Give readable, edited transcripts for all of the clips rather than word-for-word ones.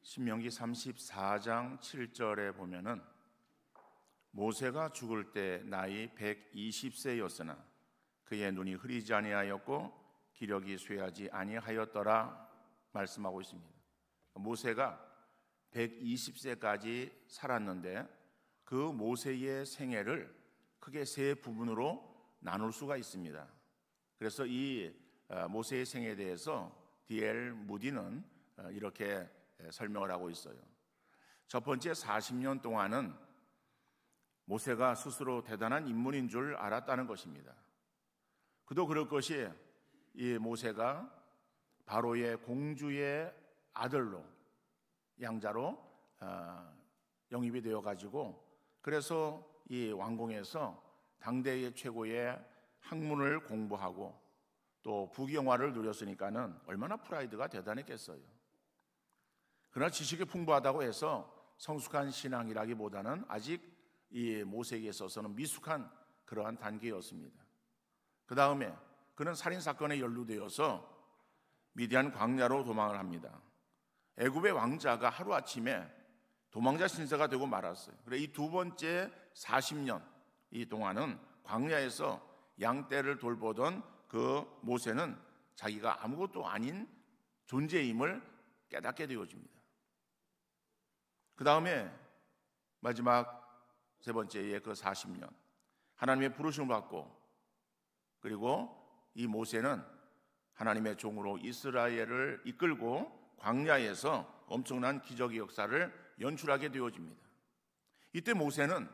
신명기 34장 7절에 보면은 모세가 죽을 때 나이 120세였으나 그의 눈이 흐리지 아니하였고 기력이 쇠하지 아니하였더라 말씀하고 있습니다. 모세가 120세까지 살았는데 그 모세의 생애를 크게 세 부분으로 나눌 수가 있습니다. 그래서 이 모세의 생애에 대해서 D.L. 무디는 이렇게 설명을 하고 있어요. 첫 번째 40년 동안은 모세가 스스로 대단한 인물인 줄 알았다는 것입니다. 그도 그럴 것이 이 모세가 바로의 공주의 아들로 양자로 영입이 되어 가지고 그래서 이 왕궁에서 당대의 최고의 학문을 공부하고 또 부귀영화를 누렸으니까는 얼마나 프라이드가 대단했겠어요. 그러나 지식이 풍부하다고 해서 성숙한 신앙이라기보다는 아직 이 모세에게 있어서는 미숙한 그러한 단계였습니다. 그 다음에 그는 살인사건에 연루되어서 미디안 광야로 도망을 합니다. 애굽의 왕자가 하루아침에 도망자 신세가 되고 말았어요. 그래 이 두 번째 40년 이 동안은 광야에서 양떼를 돌보던 그 모세는 자기가 아무것도 아닌 존재임을 깨닫게 되어집니다. 그 다음에 마지막 세 번째의 그 40년 하나님의 부르심을 받고 그리고 이 모세는 하나님의 종으로 이스라엘을 이끌고 광야에서 엄청난 기적의 역사를 연출하게 되어집니다. 이때 모세는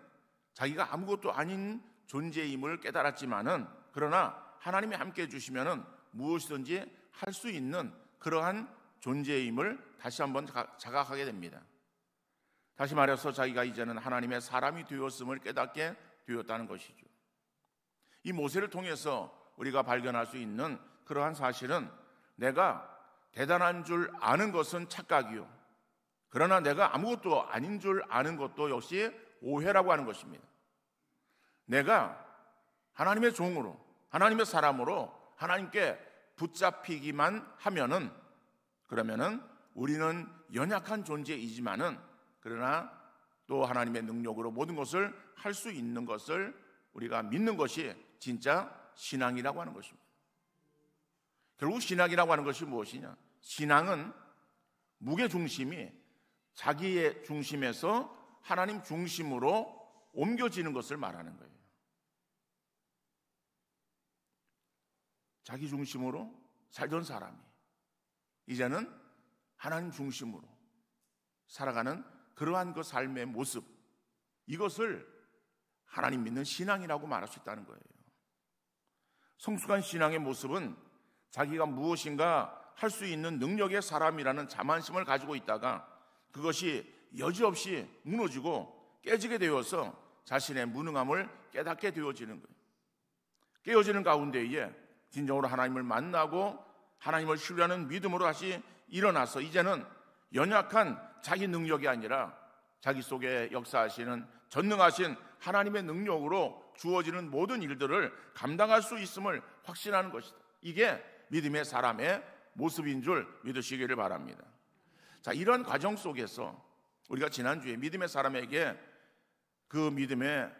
자기가 아무것도 아닌 존재임을 깨달았지만은 그러나 하나님이 함께 해주시면은 무엇이든지 할 수 있는 그러한 존재임을 다시 한번 자각하게 됩니다. 다시 말해서 자기가 이제는 하나님의 사람이 되었음을 깨닫게 되었다는 것이죠. 이 모세를 통해서 우리가 발견할 수 있는 그러한 사실은 내가 대단한 줄 아는 것은 착각이요 그러나 내가 아무것도 아닌 줄 아는 것도 역시 오해라고 하는 것입니다. 내가 하나님의 종으로 하나님의 사람으로 하나님께 붙잡히기만 하면은 그러면은 우리는 연약한 존재이지만은 그러나 또 하나님의 능력으로 모든 것을 할 수 있는 것을 우리가 믿는 것이 진짜 신앙이라고 하는 것입니다. 결국 신앙이라고 하는 것이 무엇이냐? 신앙은 무게중심이 자기의 중심에서 하나님 중심으로 옮겨지는 것을 말하는 거예요. 자기 중심으로 살던 사람이 이제는 하나님 중심으로 살아가는 그러한 그 삶의 모습, 이것을 하나님 믿는 신앙이라고 말할 수 있다는 거예요. 성숙한 신앙의 모습은 자기가 무엇인가 할 수 있는 능력의 사람이라는 자만심을 가지고 있다가 그것이 여지없이 무너지고 깨지게 되어서 자신의 무능함을 깨닫게 되어지는 거예요. 깨어지는 가운데에 진정으로 하나님을 만나고 하나님을 신뢰하는 믿음으로 다시 일어나서 이제는 연약한 자기 능력이 아니라 자기 속에 역사하시는 전능하신 하나님의 능력으로 주어지는 모든 일들을 감당할 수 있음을 확신하는 것이다. 이게 믿음의 사람의 모습인 줄 믿으시기를 바랍니다. 자, 이런 과정 속에서 우리가 지난주에 믿음의 사람에게 그 믿음의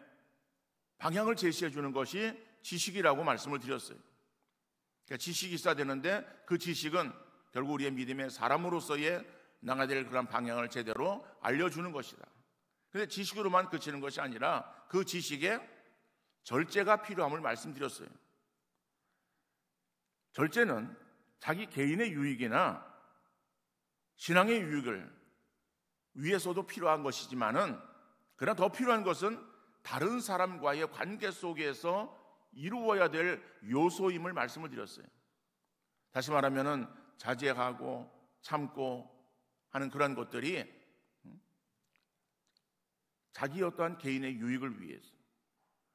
방향을 제시해 주는 것이 지식이라고 말씀을 드렸어요. 그러니까 지식이 있어야 되는데 그 지식은 결국 우리의 믿음의 사람으로서의 나가야 될 그런 방향을 제대로 알려주는 것이다. 그런데 지식으로만 그치는 것이 아니라 그 지식에 절제가 필요함을 말씀드렸어요. 절제는 자기 개인의 유익이나 신앙의 유익을 위해서도 필요한 것이지만은 그러나 더 필요한 것은 다른 사람과의 관계 속에서 이루어야 될 요소임을 말씀을 드렸어요. 다시 말하면은 자제하고 참고 하는 그런 것들이 자기 어떠한 개인의 유익을 위해서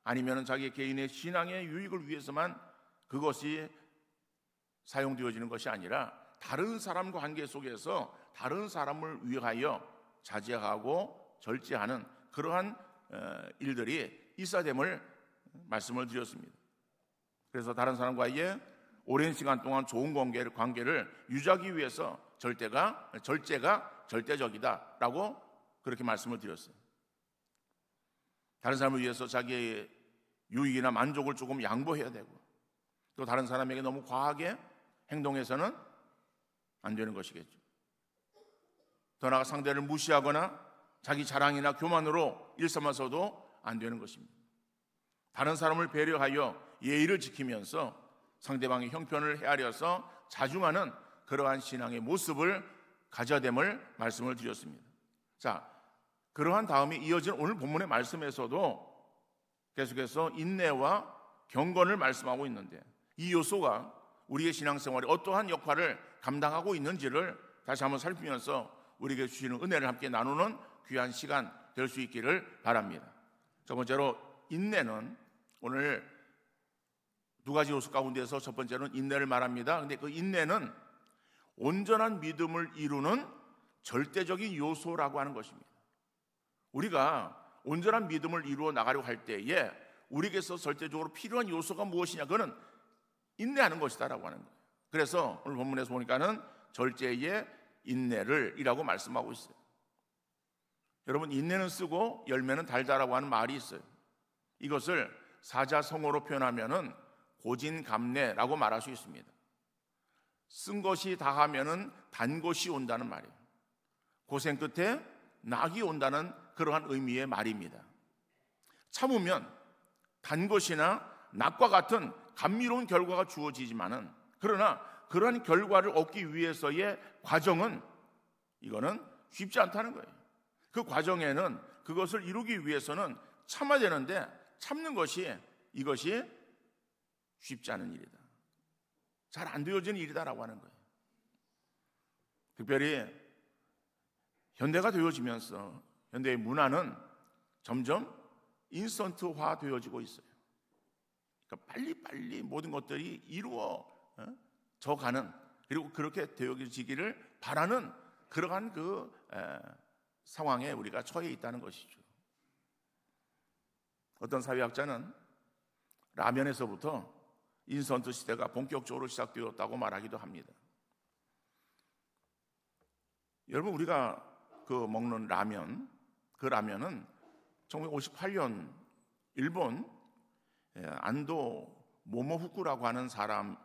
아니면은 자기 개인의 신앙의 유익을 위해서만 그것이 사용되어지는 것이 아니라 다른 사람과 관계 속에서 다른 사람을 위하여 자제하고 절제하는 그러한 일들이 있어야 됨을 말씀을 드렸습니다. 그래서 다른 사람과의 오랜 시간 동안 좋은 관계를 유지하기 위해서 절제가 절대적이다라고 그렇게 말씀을 드렸어요. 다른 사람을 위해서 자기의 유익이나 만족을 조금 양보해야 되고, 또 다른 사람에게 너무 과하게 행동해서는 안 되는 것이겠죠. 더 나아가 상대를 무시하거나 자기 자랑이나 교만으로 일삼아서도 안 되는 것입니다. 다른 사람을 배려하여 예의를 지키면서 상대방의 형편을 헤아려서 자중하는 그러한 신앙의 모습을 가져야 됨을 말씀을 드렸습니다. 자, 그러한 다음에 이어진 오늘 본문의 말씀에서도 계속해서 인내와 경건을 말씀하고 있는데, 이 요소가 우리의 신앙생활에 어떠한 역할을 감당하고 있는지를 다시 한번 살피면서 우리에게 주시는 은혜를 함께 나누는 귀한 시간 될 수 있기를 바랍니다. 첫 번째로 인내는, 오늘 두 가지 요소 가운데서 첫 번째는 인내를 말합니다. 그런데 그 인내는 온전한 믿음을 이루는 절대적인 요소라고 하는 것입니다. 우리가 온전한 믿음을 이루어 나가려고 할 때에 우리에게서 절대적으로 필요한 요소가 무엇이냐, 그거는 인내하는 것이다라고 하는 거예요. 그래서 오늘 본문에서 보니까는 절제의 인내를 이라고 말씀하고 있어요. 여러분, 인내는 쓰고 열매는 달다라고 하는 말이 있어요. 이것을 사자성어로 표현하면은 고진감래라고 말할 수 있습니다. 쓴 것이 다하면은 단 것이 온다는 말이에요. 고생 끝에 낙이 온다는 그러한 의미의 말입니다. 참으면 단 것이나 낙과 같은 감미로운 결과가 주어지지만은, 그러나 그러한 결과를 얻기 위해서의 과정은, 이거는 쉽지 않다는 거예요. 그 과정에는 그것을 이루기 위해서는 참아야 되는데, 참는 것이, 이것이 쉽지 않은 일이다, 잘 안 되어지는 일이다라고 하는 거예요. 특별히 현대가 되어지면서 현대의 문화는 점점 인스턴트화 되어지고 있어요. 그러니까 빨리빨리 모든 것들이 이루어져 가는, 그리고 그렇게 되어지기를 바라는 그러한 상황에 우리가 처해 있다는 것이죠. 어떤 사회학자는 라면에서부터 인스턴트 시대가 본격적으로 시작되었다고 말하기도 합니다. 여러분, 우리가 먹는 라면, 그 라면은 1958년 일본 안도 모모후쿠라고 하는 사람이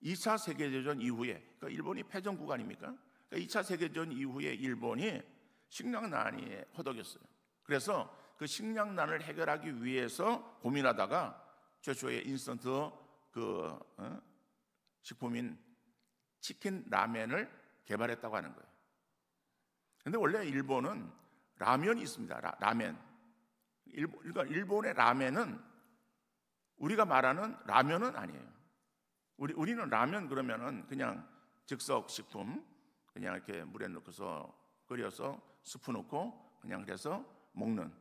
2차 세계대전 이후에, 그러니까 일본이 패전국 아닙니까? 그러니까 2차 세계대전 이후에 일본이 식량난이 허덕였어요. 그래서 그 식량난을 해결하기 위해서 고민하다가 최초의 인스턴트 식품인 치킨 라멘을 개발했다고 하는 거예요. 그런데 원래 일본은 라면이 있습니다. 라멘. 그러니까 일본의 라멘은 우리가 말하는 라면은 아니에요. 우리는 라면 그러면은 그냥 즉석 식품, 그냥 이렇게 물에 넣고서 끓여서 스프 넣고 그냥 그래서 먹는,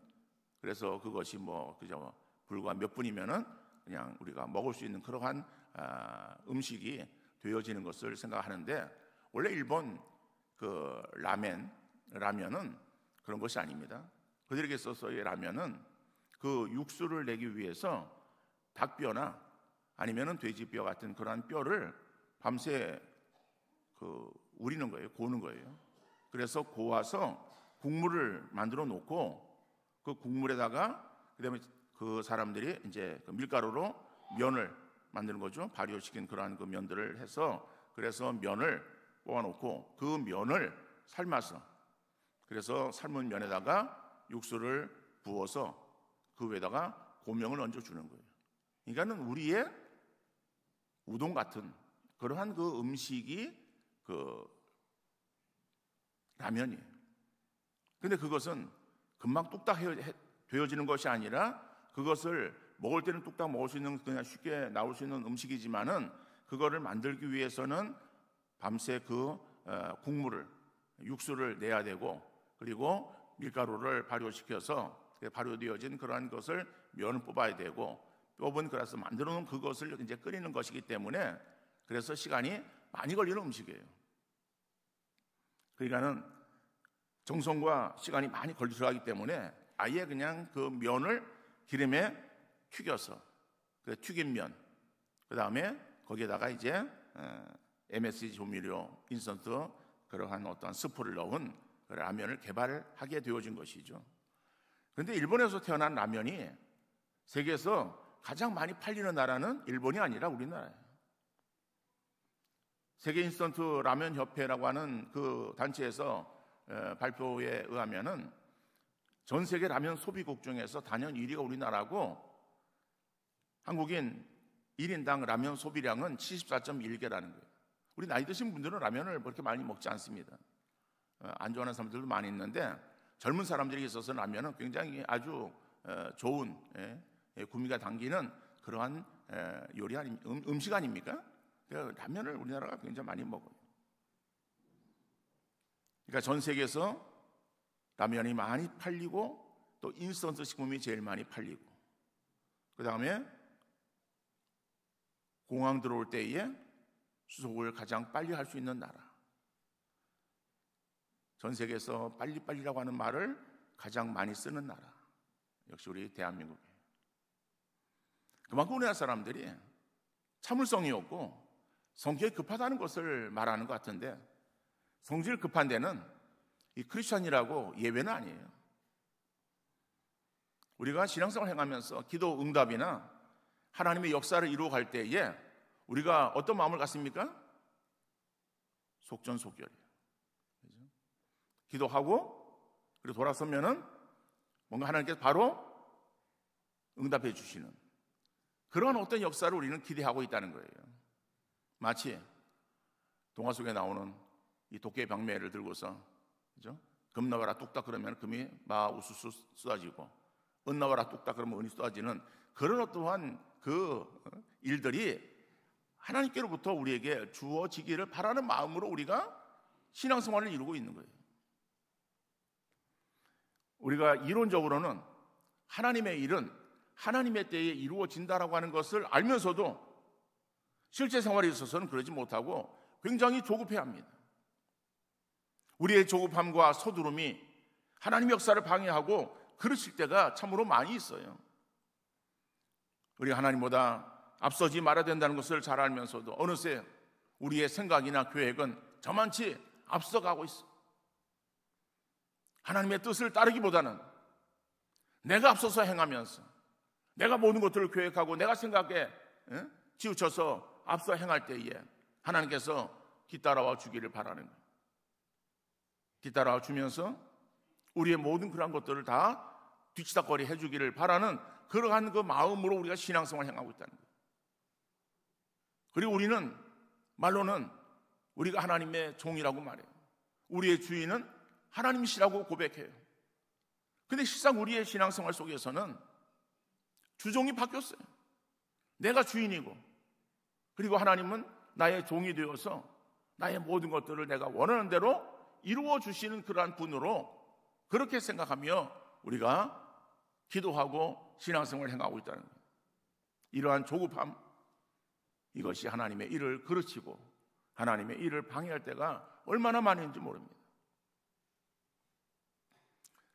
그래서 그것이 그저 불과 몇 분이면은 그냥 우리가 먹을 수 있는 그러한 음식이 되어지는 것을 생각하는데, 원래 일본 라면은 그런 것이 아닙니다. 그들에게 있어서의 라면은 그 육수를 내기 위해서 닭뼈나 아니면은 돼지뼈 같은 그러한 뼈를 밤새 우리는 거예요. 고는 거예요. 그래서 고아서 국물을 만들어 놓고, 그 국물에다가 그다음에 그 사람들이 이제 밀가루로 면을 만드는 거죠. 발효시킨 그러한 그 면들을 해서, 그래서 면을 뽑아놓고 그 면을 삶아서, 그래서 삶은 면에다가 육수를 부어서 그 위에다가 고명을 얹어주는 거예요. 그러니까는 우리의 우동 같은 그러한 그 음식이 라면이에요. 근데 그것은 금방 뚝딱 되어지는 것이 아니라, 그것을 먹을 때는 뚝딱 먹을 수 있는, 그냥 쉽게 나올 수 있는 음식이지만은, 그거를 만들기 위해서는 밤새 국물을, 육수를 내야 되고, 그리고 밀가루를 발효시켜서 발효되어진 그러한 것을 면을 뽑아야 되고, 뽑은 그래서 만들어 놓은 그것을 이제 끓이는 것이기 때문에, 그래서 시간이 많이 걸리는 음식이에요. 그러니까는 정성과 시간이 많이 걸리기 때문에 아예 그냥 그 면을 기름에 튀겨서, 튀긴 면, 그 다음에 거기에다가 이제 MSG 조미료, 인스턴트 그러한 어떠한 스프를 넣은 그 라면을 개발하게 되어진 것이죠. 그런데 일본에서 태어난 라면이 세계에서 가장 많이 팔리는 나라는 일본이 아니라 우리나라예요. 세계 인스턴트 라면 협회라고 하는 그 단체에서 발표에 의하면은 전 세계 라면 소비국 중에서 단연 1위가 우리나라고, 한국인 1인당 라면 소비량은 74.1개라는 거예요. 우리 나이 드신 분들은 라면을 그렇게 많이 먹지 않습니다. 안 좋아하는 사람들도 많이 있는데 젊은 사람들에게 있어서 라면은 굉장히 아주 좋은 구미가 당기는 그러한 요리 음식 아닙니까? 라면을 우리나라가 굉장히 많이 먹어요. 그러니까 전 세계에서 라면이 많이 팔리고 또 인스턴트 식품이 제일 많이 팔리고, 그 다음에 공항 들어올 때에 수속을 가장 빨리 할 수 있는 나라. 전 세계에서 빨리빨리라고 하는 말을 가장 많이 쓰는 나라. 역시 우리 대한민국이에요. 그만큼 우리나라 사람들이 참을성이 없고 성격이 급하다는 것을 말하는 것 같은데, 성질 급한 데는 이 크리스천이라고 예외는 아니에요. 우리가 신앙생활 행하면서 기도 응답이나 하나님의 역사를 이루어갈 때에 우리가 어떤 마음을 갖습니까? 속전속결이에요. 기도하고 그리고 돌아서면은 뭔가 하나님께서 바로 응답해 주시는 그런 어떤 역사를 우리는 기대하고 있다는 거예요. 마치 동화 속에 나오는 이 도깨비 방매를 들고서, 그죠? 금 나와라 뚝딱 그러면 금이 막 우수수 쏟아지고, 은 나와라 뚝딱 그러면 은이 쏟아지는 그런 어떠한 그 일들이 하나님께로부터 우리에게 주어지기를 바라는 마음으로 우리가 신앙생활을 이루고 있는 거예요. 우리가 이론적으로는 하나님의 일은 하나님의 때에 이루어진다라고 하는 것을 알면서도 실제 생활에 있어서는 그러지 못하고 굉장히 조급해합니다. 우리의 조급함과 서두름이 하나님의 역사를 방해하고 그러실 때가 참으로 많이 있어요. 우리가 하나님보다 앞서지 말아야 된다는 것을 잘 알면서도 어느새 우리의 생각이나 계획은 저만치 앞서가고 있어요. 하나님의 뜻을 따르기보다는 내가 앞서서 행하면서 내가 모든 것들을 계획하고 내가 생각에 치우쳐서 앞서 행할 때에 하나님께서 뒤따라와 주기를 바라는 거예요. 뒤따라와 주면서 우리의 모든 그런 것들을 다 뒤치다거리 해주기를 바라는 그러한 그 마음으로 우리가 신앙생활을 행하고 있다는 거예요. 그리고 우리는 말로는 우리가 하나님의 종이라고 말해요. 우리의 주인은 하나님이시라고 고백해요. 근데 실상 우리의 신앙생활 속에서는 주종이 바뀌었어요. 내가 주인이고 그리고 하나님은 나의 종이 되어서 나의 모든 것들을 내가 원하는 대로 이루어 주시는 그러한 분으로 그렇게 생각하며 우리가 기도하고 신앙생활을 행하고 있다는 거예요. 이러한 조급함, 이것이 하나님의 일을 그르치고 하나님의 일을 방해할 때가 얼마나 많은지 모릅니다.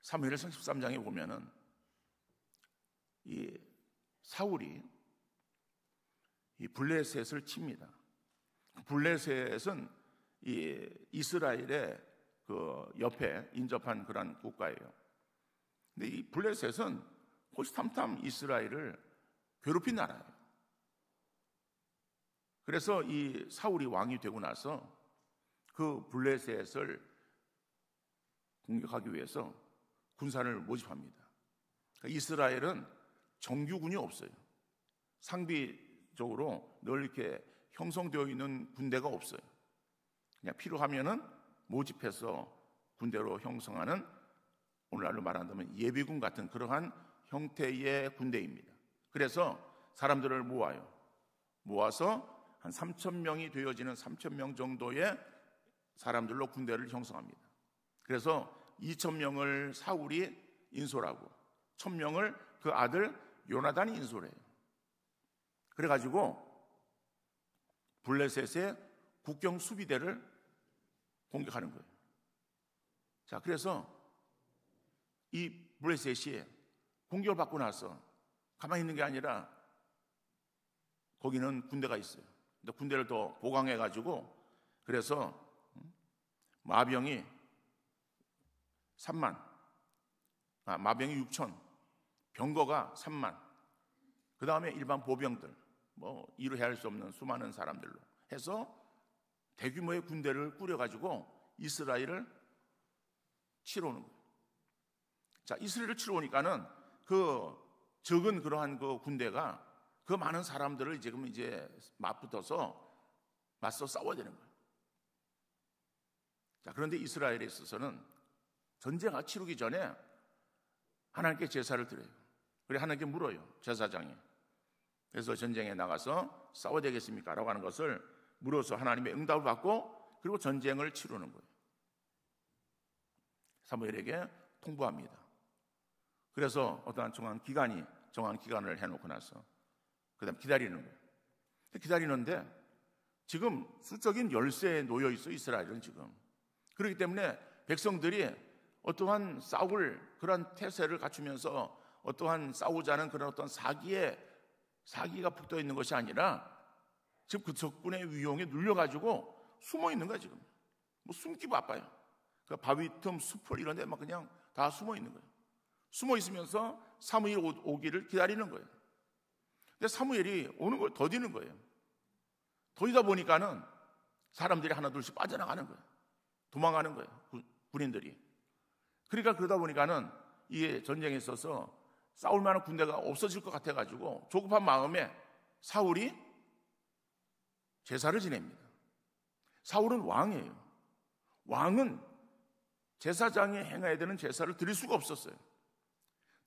사무엘상 13장에 보면은 이 사울이 이 블레셋을 칩니다. 블레셋은 이 이스라엘의 그 옆에 인접한 그런 국가예요. 근데 이 블레셋은 호시탐탐 이스라엘을 괴롭힌 나라예요. 그래서 이 사울이 왕이 되고 나서 그 블레셋을 공격하기 위해서 군사를 모집합니다. 그러니까 이스라엘은 정규군이 없어요. 상비적으로 늘 이렇게 형성되어 있는 군대가 없어요. 그냥 필요하면은 모집해서 군대로 형성하는, 오늘날로 말한다면 예비군 같은 그러한 형태의 군대입니다. 그래서 사람들을 모아서 한 3,000명이 되어지는 3,000명 정도의 사람들로 군대를 형성합니다. 그래서 2,000명을 사울이 인솔하고 1,000명을 그 아들 요나단이 인솔해요. 그래가지고 블레셋의 국경 수비대를 공격하는 거예요. 자, 그래서 이 블레셋이 공격을 받고 나서 가만히 있는 게 아니라 거기는 군대가 있어요. 군대를 더 보강해가지고 그래서 마병이 3만, 마병이 6천, 병거가 3만, 그 다음에 일반 보병들, 뭐 이루 헤아릴 수 없는 수많은 사람들로 해서 대규모의 군대를 꾸려가지고 이스라엘을 치러 오는 거예요. 자, 이스라엘을 치러 오니까는 그 적은 그러한 그 군대가 그 많은 사람들을 지금 이제 맞붙어서 맞서 싸워야 되는 거예요. 자, 그런데 이스라엘에 있어서는 전쟁을 치르기 전에 하나님께 제사를 드려요. 그래 하나님께 물어요, 제사장이. 그래서 전쟁에 나가서 싸워야 되겠습니까? 라고 하는 것을 물어서 하나님의 응답을 받고 그리고 전쟁을 치르는 거예요. 사무엘에게 통보합니다. 그래서 어떠한 정한 기간을 해놓고 나서 그 다음 기다리는 거예요. 기다리는데 지금 수적인 열세에 놓여 있어, 이스라엘은 지금. 그렇기 때문에 백성들이 어떠한 싸울 그런 태세를 갖추면서 어떠한 싸우자는 그런 어떤 사기가 붙어 있는 것이 아니라 지금 그 적군의 위용에 눌려가지고 숨어 있는 거야 지금. 뭐 숨기 바빠요. 그 바위 틈, 숲을 이런 데 막 그냥 다 숨어 있는 거예요. 숨어 있으면서 사무엘 오기를 기다리는 거예요. 근데 사무엘이 오는 걸 더디는 거예요. 더디다 보니까는 사람들이 하나둘씩 빠져나가는 거예요. 도망가는 거예요, 군인들이. 그러니까 그러다 보니까는 이 전쟁에 있어서 싸울 만한 군대가 없어질 것 같아가지고 조급한 마음에 사울이 제사를 지냅니다. 사울은 왕이에요. 왕은 제사장이 행해야 되는 제사를 드릴 수가 없었어요.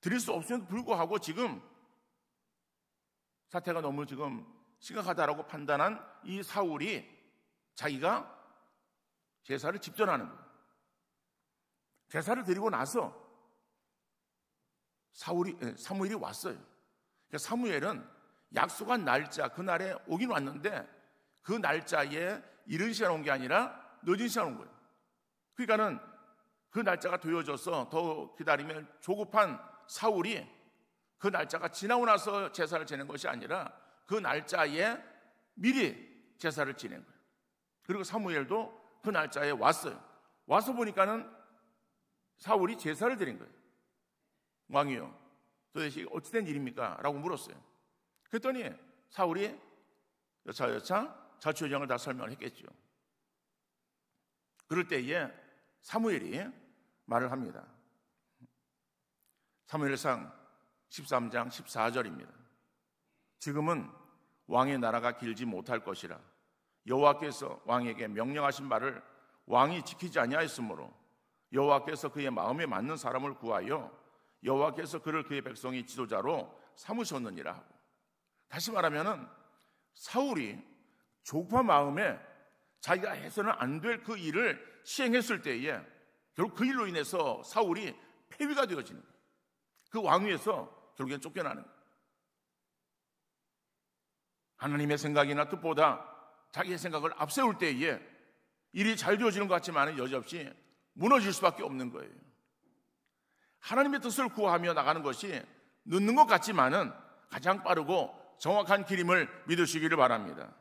드릴 수 없음에도 불구하고 지금 사태가 너무 지금 심각하다라고 판단한 이 사울이 자기가 제사를 집전하는 거예요. 제사를 드리고 나서 사무엘이 왔어요. 그러니까 사무엘은 약속한 날짜 그날에 오긴 왔는데 그 날짜에 이른 시간 온 게 아니라 늦은 시간 온 거예요. 그러니까는 그 날짜가 되어져서 더 기다리면 조급한 사울이 그 날짜가 지나고 나서 제사를 지낸 것이 아니라 그 날짜에 미리 제사를 지낸 거예요. 그리고 사무엘도 그 날짜에 왔어요. 와서 보니까는 사울이 제사를 드린 거예요. 왕이요, 도대체 어찌된 일입니까? 라고 물었어요. 그랬더니 사울이 여차여차 자초지종을 다 설명을 했겠죠. 그럴 때에 사무엘이 말을 합니다. 사무엘상 13장 14절입니다. 지금은 왕의 나라가 길지 못할 것이라 여호와께서 왕에게 명령하신 바를 왕이 지키지 아니하였으므로 여호와께서 그의 마음에 맞는 사람을 구하여 여호와께서 그를 그의 백성의 지도자로 삼으셨느니라 하고, 다시 말하면은 사울이 조급한 마음에 자기가 해서는 안 될 그 일을 시행했을 때에 결국 그 일로 인해서 사울이 폐위가 되어지는 거예요. 그 왕위에서 결국엔 쫓겨나는 거예요. 하나님의 생각이나 뜻보다 자기의 생각을 앞세울 때에 일이 잘 되어지는 것 같지만 여지없이 무너질 수밖에 없는 거예요. 하나님의 뜻을 구하며 나가는 것이 늦는 것 같지만은 가장 빠르고 정확한 길임을 믿으시기를 바랍니다.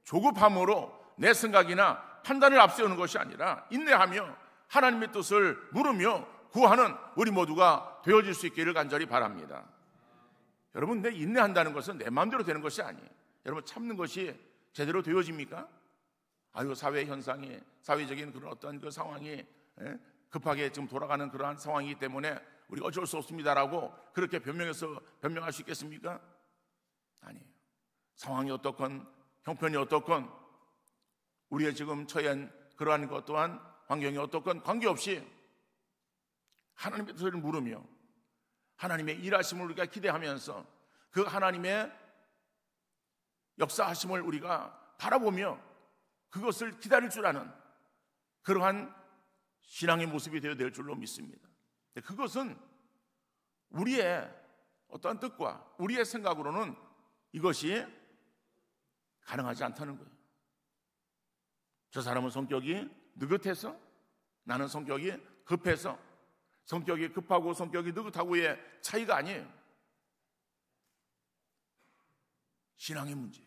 조급함으로 내 생각이나 판단을 앞세우는 것이 아니라 인내하며 하나님의 뜻을 물으며 구하는 우리 모두가 되어질 수 있기를 간절히 바랍니다. 여러분, 내 인내한다는 것은 내 마음대로 되는 것이 아니에요. 여러분, 참는 것이 제대로 되어집니까? 사회 현상이, 사회적인 그런 어떤 그 상황이 급하게 지금 돌아가는 그러한 상황이기 때문에 우리가 어쩔 수 없습니다라고 그렇게 변명할 수 있겠습니까? 아니에요. 상황이 어떻건 형편이 어떻건 우리의 지금 처한 그러한 것 또한 환경이 어떻건 관계없이 하나님의 뜻을 물으며 하나님의 일하심을 우리가 기대하면서 그 하나님의 역사하심을 우리가 바라보며 그것을 기다릴 줄 아는 그러한 신앙의 모습이 되어야 될 줄로 믿습니다. 그것은 우리의 어떠한 뜻과 우리의 생각으로는 이것이 가능하지 않다는 거예요. 저 사람은 성격이 느긋해서, 나는 성격이 급해서, 성격이 급하고 성격이 느긋하고의 차이가 아니에요. 신앙의 문제.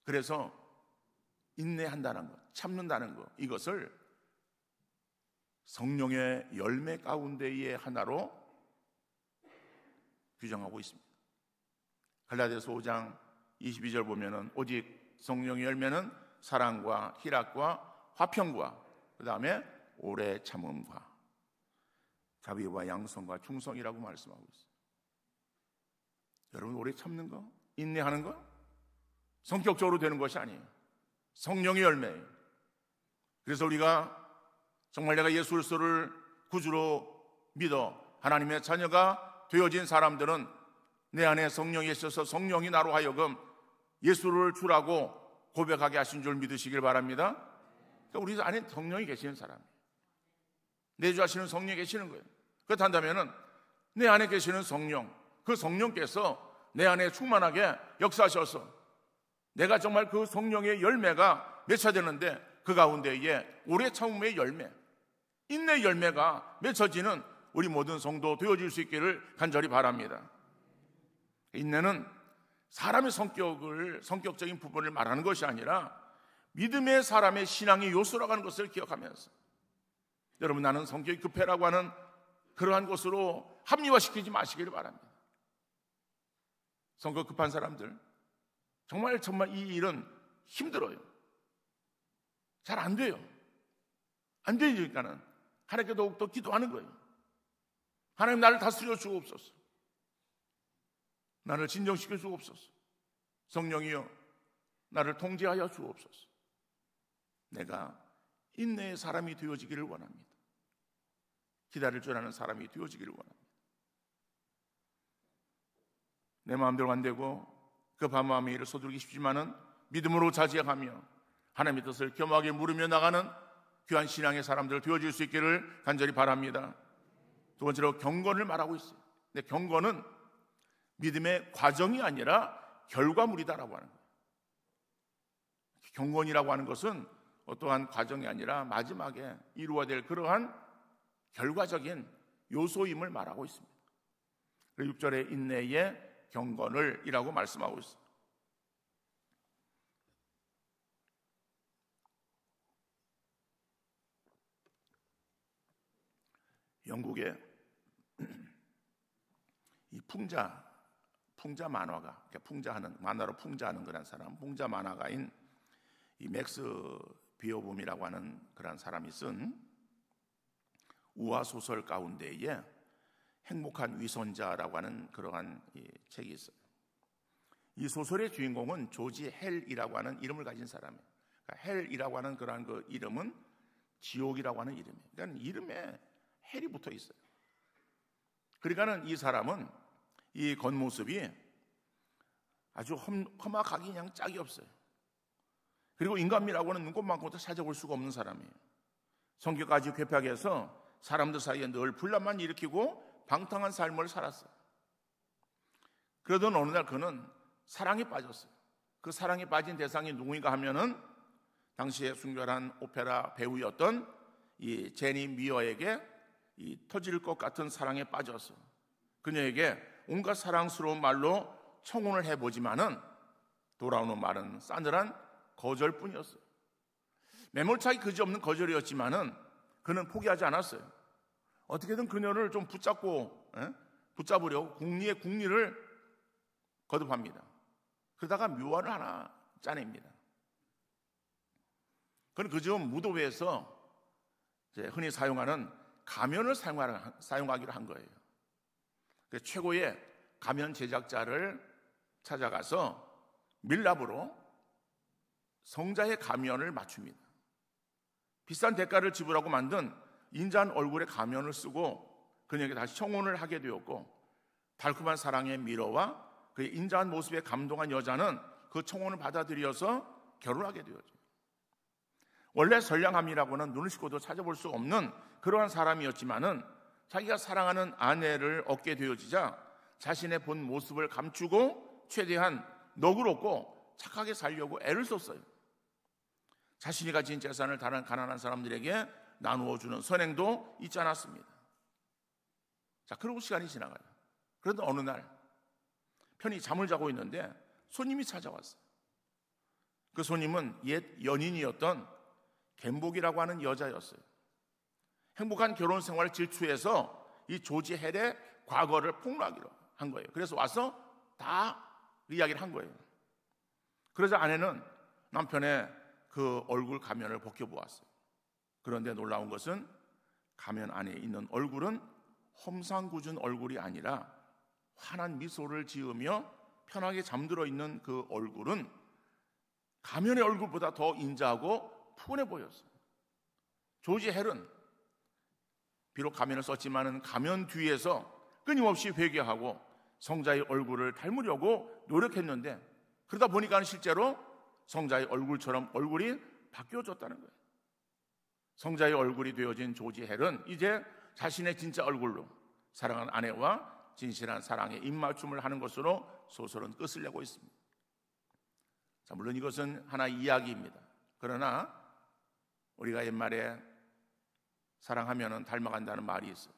그래서 인내한다는 것, 참는다는 것, 이것을 성령의 열매 가운데의 하나로 규정하고 있습니다. 갈라디아서 5장 22절 보면은 오직 성령의 열매는 사랑과 희락과 화평과 그 다음에 오래 참음과 자비와 양성과 충성이라고 말씀하고 있어요. 여러분, 오래 참는 거, 인내하는 거 성격적으로 되는 것이 아니에요. 성령의 열매예요. 그래서 우리가 정말 내가 예수 그리스도를 구주로 믿어 하나님의 자녀가 되어진 사람들은 내 안에 성령이 있어서 성령이 나로 하여금 예수를 주라고 고백하게 하신 줄 믿으시길 바랍니다. 그러니까 우리 안에 성령이 계시는 사람이에요. 내주하시는 성령이 계시는 거예요. 그렇다면 내 안에 계시는 성령, 그 성령께서 내 안에 충만하게 역사하셔서 내가 정말 그 성령의 열매가 맺혀지는데 그 가운데에 오래 참음의 열매, 인내의 열매가 맺혀지는 우리 모든 성도 되어질 수 있기를 간절히 바랍니다. 인내는 사람의 성격적인 부분을 말하는 것이 아니라 믿음의 사람의 신앙의 요소라고 하는 것을 기억하면서, 여러분, 나는 성격이 급해라고 하는 그러한 것으로 합리화시키지 마시기를 바랍니다. 성격 급한 사람들 정말 이 일은 힘들어요. 잘 안 돼요. 안 되니까는 하나님께 더욱더 기도하는 거예요. 하나님, 나를 다스려 주옵소서. 나를 진정시켜 주옵소서. 성령이여, 나를 통제하여 주옵소서. 내가 인내의 사람이 되어지기를 원합니다. 기다릴 줄 아는 사람이 되어지기를 원합니다. 내 마음대로 안 되고 급한 마음의 일을 서두르기 쉽지만은 믿음으로 자제하며 하나님의 뜻을 겸하게 물으며 나가는 귀한 신앙의 사람들 되어질 수 있기를 간절히 바랍니다. 두 번째로 경건을 말하고 있어요. 근데 경건은 믿음의 과정이 아니라 결과물이다라고 하는 거예요. 경건이라고 하는 것은 어떠한 과정이 아니라 마지막에 이루어야 될 그러한 결과적인 요소임을 말하고 있습니다. 그리고 6절에 인내의 경건을 이라고 말씀하고 있어요. 영국의 이 풍자 만화가, 풍자하는 만화로 풍자하는 그런 사람, 풍자 만화가인 이 맥스 비어봄이라고 하는 그런 사람이 쓴 우화 소설 가운데에 행복한 위선자라고 하는 그러한 책이 있어요. 이 소설의 주인공은 조지 헬이라고 하는 이름을 가진 사람이에요. 그러니까 헬이라고 하는 그러한 그 이름은 지옥이라고 하는 이름이에요. 그러니까 이름에 헬이 붙어 있어요. 그러니까는 이 사람은 이 겉모습이 아주 험악하기 그냥 짝이 없어요. 그리고 인간미라고는 눈곱만큼도 찾아볼 수가 없는 사람이에요. 성격까지 괴팍하게 해서 사람들 사이에 늘 분란만 일으키고 방탕한 삶을 살았어요. 그러던 어느 날 그는 사랑에 빠졌어요. 그 사랑에 빠진 대상이 누구인가 하면은 당시에 순결한 오페라 배우였던 이 제니 미어에게 이 터질 것 같은 사랑에 빠져서 그녀에게 온갖 사랑스러운 말로 청혼을 해보지만은 돌아오는 말은 싸늘한 거절뿐이었어요. 매몰차기 그지없는 거절이었지만은 그는 포기하지 않았어요. 어떻게든 그녀를 좀 붙잡으려고 궁리의 궁리를 거듭합니다. 그러다가 묘안을 하나 짜냅니다. 그는 그저 무도회에서 흔히 사용하는 가면을 사용하기로 한 거예요. 그래서 최고의 가면 제작자를 찾아가서 밀랍으로 성자의 가면을 맞춥니다. 비싼 대가를 지불하고 만든 인자한 얼굴의 가면을 쓰고 그녀에게 다시 청혼을 하게 되었고, 달콤한 사랑의 미러와 그의 인자한 모습에 감동한 여자는 그 청혼을 받아들여서 결혼하게 되었죠. 원래 선량함이라고는 눈을 씻고도 찾아볼 수 없는 그러한 사람이었지만은 자기가 사랑하는 아내를 얻게 되어지자 자신의 본 모습을 감추고 최대한 너그럽고 착하게 살려고 애를 썼어요. 자신이 가진 재산을 다른 가난한 사람들에게 나누어 주는 선행도 잊지 않았습니다. 자, 그러고 시간이 지나가요. 그런데 어느 날 편히 잠을 자고 있는데 손님이 찾아왔어요. 그 손님은 옛 연인이었던 갬복이라고 하는 여자였어요. 행복한 결혼 생활 질투해서 이 조지 헬의 과거를 폭로하기로 한 거예요. 그래서 와서 다 이야기를 한 거예요. 그러자 아내는 남편의 그 얼굴 가면을 벗겨보았어요. 그런데 놀라운 것은 가면 안에 있는 얼굴은 험상궂은 얼굴이 아니라 환한 미소를 지으며 편하게 잠들어 있는 그 얼굴은 가면의 얼굴보다 더 인자하고 푸근해 보였어요. 조지 헬은 비록 가면을 썼지만은 가면 뒤에서 끊임없이 회개하고 성자의 얼굴을 닮으려고 노력했는데, 그러다 보니까 실제로 성자의 얼굴처럼 얼굴이 바뀌어졌다는 거예요. 성자의 얼굴이 되어진 조지 헬은 이제 자신의 진짜 얼굴로 사랑하는 아내와 진실한 사랑의 입맞춤을 하는 것으로 소설은 끝을 내고 있습니다. 자, 물론 이것은 하나의 이야기입니다. 그러나 우리가 옛말에 사랑하면 닮아간다는 말이 있어요.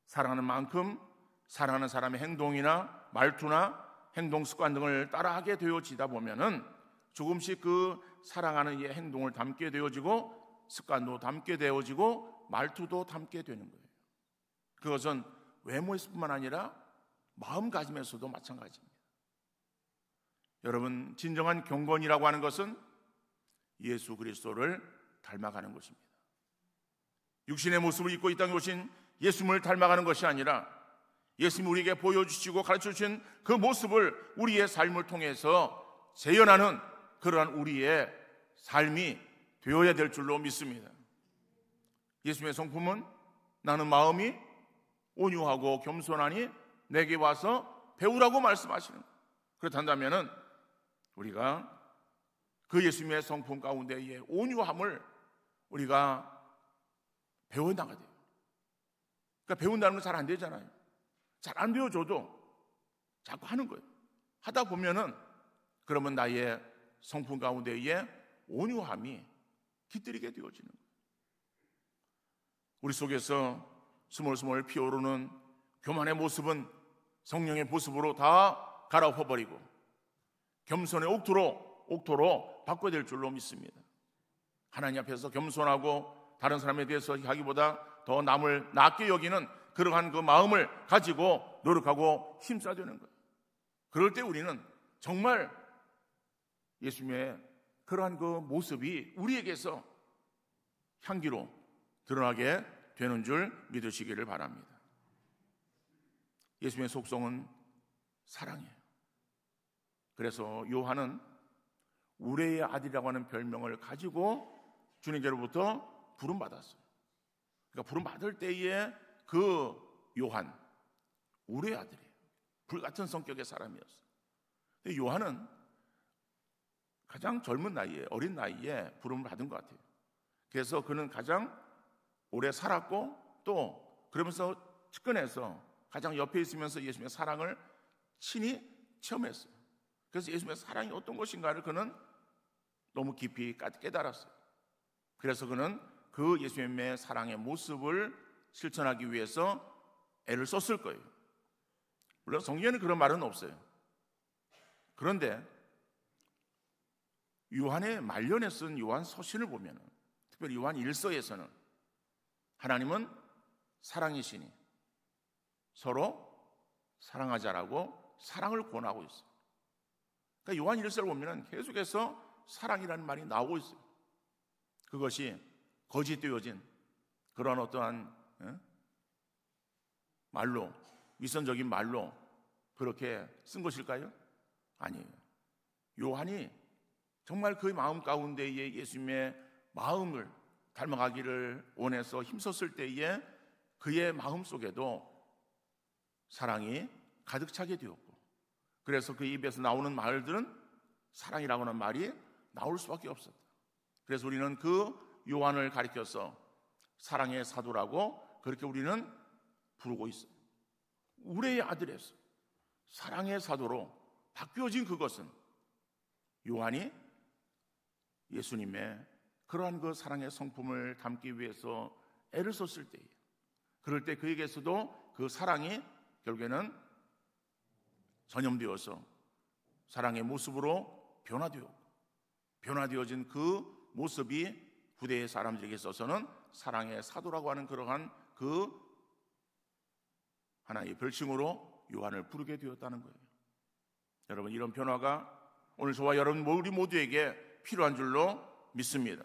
사랑하는 만큼 사랑하는 사람의 행동이나 말투나 행동 습관 등을 따라하게 되어지다 보면은 조금씩 그 사랑하는 이의 행동을 닮게 되어지고 습관도 닮게 되어지고 말투도 닮게 되는 거예요. 그것은 외모에서뿐만 아니라 마음가짐에서도 마찬가지입니다. 여러분, 진정한 경건이라고 하는 것은 예수 그리스도를 닮아가는 것입니다. 육신의 모습을 입고 이 땅에 오신 예수님을 닮아가는 것이 아니라 예수님이 우리에게 보여주시고 가르쳐주신 그 모습을 우리의 삶을 통해서 재현하는 그러한 우리의 삶이 되어야 될 줄로 믿습니다. 예수님의 성품은 나는 마음이 온유하고 겸손하니 내게 와서 배우라고 말씀하시는 거예요. 그렇다면 우리가 그 예수님의 성품 가운데의 온유함을 우리가 배워나가야 돼요. 그러니까 배운다는 건 잘 안 되잖아요. 잘 안 배워줘도 자꾸 하는 거예요. 하다 보면은 그러면 나의 성품 가운데의 온유함이 깃들이게 되어지는 거예요. 우리 속에서 스멀스멀 피어오르는 교만의 모습은 성령의 모습으로 다 갈아엎어버리고 겸손의 옥토로 바꿔야 될 줄로 믿습니다. 하나님 앞에서 겸손하고 다른 사람에 대해서 하기보다 더 남을 낮게 여기는 그러한 그 마음을 가지고 노력하고 힘써야 되는 거예요. 그럴 때 우리는 정말 예수님의 그러한 그 모습이 우리에게서 향기로 드러나게 되는 줄 믿으시기를 바랍니다. 예수님의 속성은 사랑이에요. 그래서 요한은 우레의 아들이라고 하는 별명을 가지고 주님께로부터 부름받았어요. 그러니까 부름받을 때에 그 요한, 우레의 아들이에요. 불같은 성격의 사람이었어요. 근데 요한은 가장 젊은 나이에, 어린 나이에 부름을 받은 것 같아요. 그래서 그는 가장 오래 살았고 또 그러면서 측근에서 가장 옆에 있으면서 예수님의 사랑을 친히 체험했어요. 그래서 예수님의 사랑이 어떤 것인가를 그는 너무 깊이 깨달았어요. 그래서 그는 그 예수님의 사랑의 모습을 실천하기 위해서 애를 썼을 거예요. 물론 성경에는 그런 말은 없어요. 그런데 요한의 말년에 쓴 요한 서신을 보면, 특별히 요한 1서에서는 하나님은 사랑이시니 서로 사랑하자라고 사랑을 권하고 있어요. 그러니까 요한 1서를 보면 계속해서 사랑이라는 말이 나오고 있어요. 그것이 거짓되어진 그런 어떠한 말로, 위선적인 말로 그렇게 쓴 것일까요? 아니에요. 요한이 정말 그 마음 가운데에 예수님의 마음을 닮아가기를 원해서 힘썼을 때에 그의 마음 속에도 사랑이 가득 차게 되었고, 그래서 그 입에서 나오는 말들은 사랑이라고 하는 말이 나올 수밖에 없었다. 그래서 우리는 그 요한을 가리켜서 사랑의 사도라고 그렇게 우리는 부르고 있어요. 우레의 아들에서 사랑의 사도로 바뀌어진 그것은 요한이 예수님의 그러한 그 사랑의 성품을 담기 위해서 애를 썼을 때에, 그럴 때 그에게서도 그 사랑이 결국에는 전염되어서 사랑의 모습으로 변화되었고, 변화되어진 그 모습이 후대의 사람들에게 있어서는 사랑의 사도라고 하는 그러한 그 하나의 별칭으로 요한을 부르게 되었다는 거예요. 여러분, 이런 변화가 오늘 저와 여러분 우리 모두에게 필요한 줄로 믿습니다.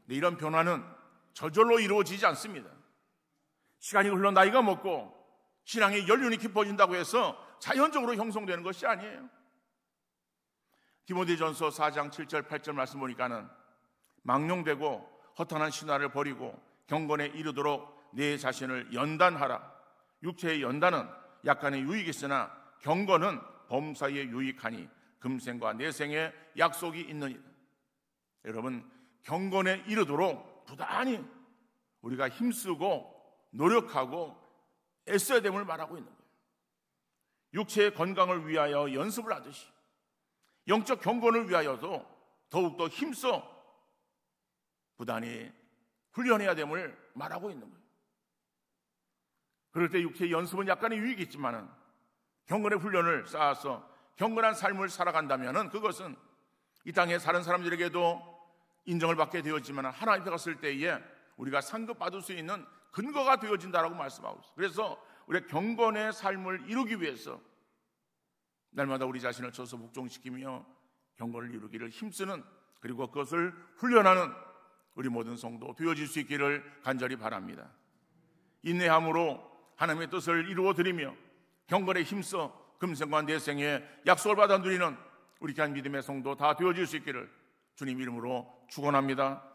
근데 이런 변화는 저절로 이루어지지 않습니다. 시간이 흘러 나이가 먹고 신앙의 연륜이 깊어진다고 해서 자연적으로 형성되는 것이 아니에요. 디모데전서 4장 7절 8절 말씀 보니까는 망령되고 허탄한 신화를 버리고 경건에 이르도록 내 자신을 연단하라. 육체의 연단은 약간의 유익이 있으나 경건은 범사에 유익하니 금생과 내생에 약속이 있느니라. 여러분, 경건에 이르도록 부단히 우리가 힘쓰고 노력하고 애써야 됨을 말하고 있는 거예요. 육체의 건강을 위하여 연습을 하듯이 영적 경건을 위하여도 더욱더 힘써 부단히 훈련해야 됨을 말하고 있는 거예요. 그럴 때 육체의 연습은 약간의 유익이 있지만은 경건의 훈련을 쌓아서 경건한 삶을 살아간다면은 그것은 이 땅에 사는 사람들에게도 인정을 받게 되었지만 하나님 앞에 갔을 때에 우리가 상급받을 수 있는 근거가 되어진다라고 말씀하고 있어요. 그래서 우리가 경건의 삶을 이루기 위해서 날마다 우리 자신을 쳐서 복종시키며 경건을 이루기를 힘쓰는, 그리고 그것을 훈련하는 우리 모든 성도 되어질 수 있기를 간절히 바랍니다. 인내함으로 하나님의 뜻을 이루어드리며 경건에 힘써 금생과 내생에 약속을 받아 누리는 우리 귀한 믿음의 성도 다 되어질 수 있기를 주님 이름으로 축원합니다.